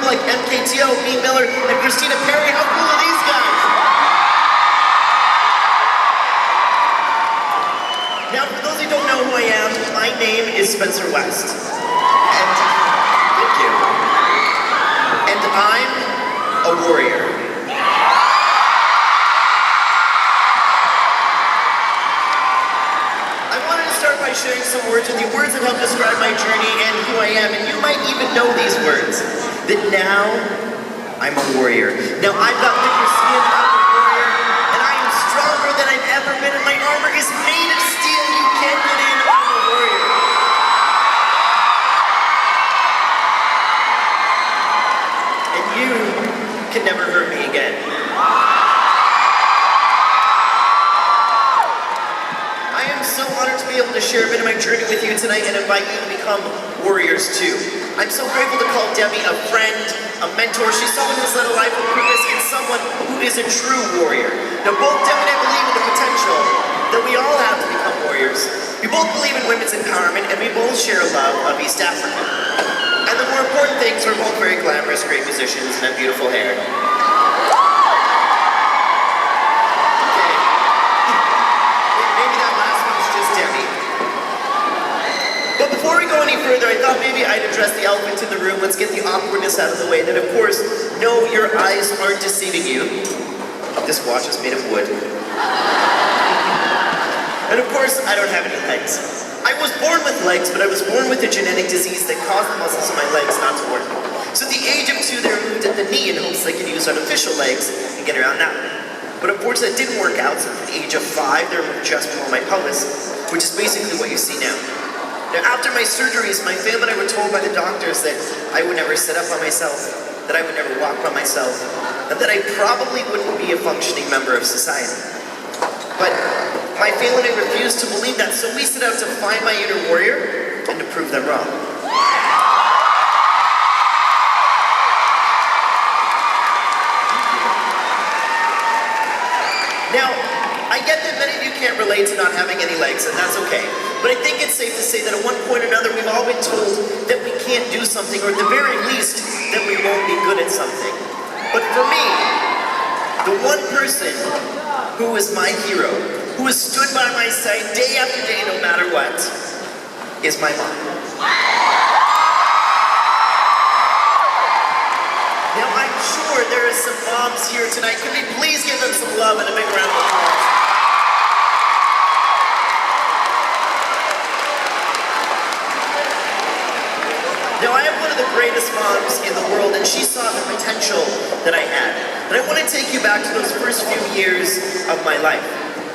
like MKTO, B. Miller, and Christina Perry. How cool are these guys? Now, for those who don't know who I am, my name is Spencer West. And, thank you. And I'm a warrior. I wanted to start by sharing some words with you, words that help describe my journey and who I am, and you might even know these words. That now, I'm a warrior. Now, I've got thicker skin, I'm a warrior, and I am stronger than I've ever been, and my armor is made of steel. You can't get in, I'm a warrior. And you can never hurt me again. I am so honored to be able to share a bit of my journey with you tonight and invite you to become warriors too. I'm so grateful to call Demi a friend, a mentor. She's someone who's led a life of purpose and someone who is a true warrior. Now both Demi and I believe in the potential that we all have to become warriors. We both believe in women's empowerment and we both share a love of East Africa. And the more important things, we're both very glamorous, great musicians and have beautiful hair. But before we go any further, I thought maybe I'd address the elephant in the room. Let's get the awkwardness out of the way. That, of course, no, your eyes aren't deceiving you. This watch is made of wood. And of course, I don't have any legs. I was born with legs, but I was born with a genetic disease that caused the muscles of my legs not to work. So at the age of 2, they removed at the knee in hopes they could use artificial legs and get around that way. But unfortunately, that didn't work out. So at the age of 5, they removed just below my pelvis, which is basically what you see now. Now, after my surgeries, my family and I were told by the doctors that I would never sit up by myself, that I would never walk by myself, and that I probably wouldn't be a functioning member of society. But my family and I refused to believe that, so we set out to find my inner warrior and to prove them wrong. Now, I get that many of you can't relate to not having any legs, and that's okay. But I think it's safe to say that at one point or another, we've all been told that we can't do something, or at the very least, that we won't be good at something. But for me, the one person who is my hero, who has stood by my side day after day, no matter what, is my mom. Now, I'm sure there are some moms here tonight. Can we please give them some love and a big round of applause? Now, I have one of the greatest moms in the world, and she saw the potential that I had. And I want to take you back to those first few years of my life.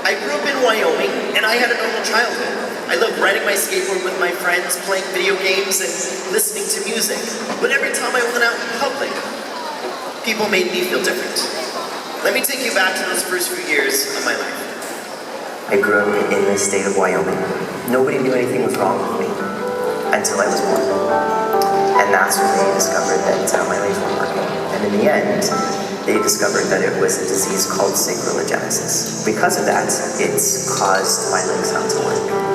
I grew up in Wyoming, and I had a normal childhood. I loved riding my skateboard with my friends, playing video games, and listening to music. But every time I went out in public, people made me feel different. Let me take you back to those first few years of my life. I grew up in the state of Wyoming. Nobody knew anything was wrong with me until I was born. And that's when they discovered that my legs weren't working. And in the end, they discovered that it was a disease called sacroiligenesis. Because of that, it's caused my legs not to work.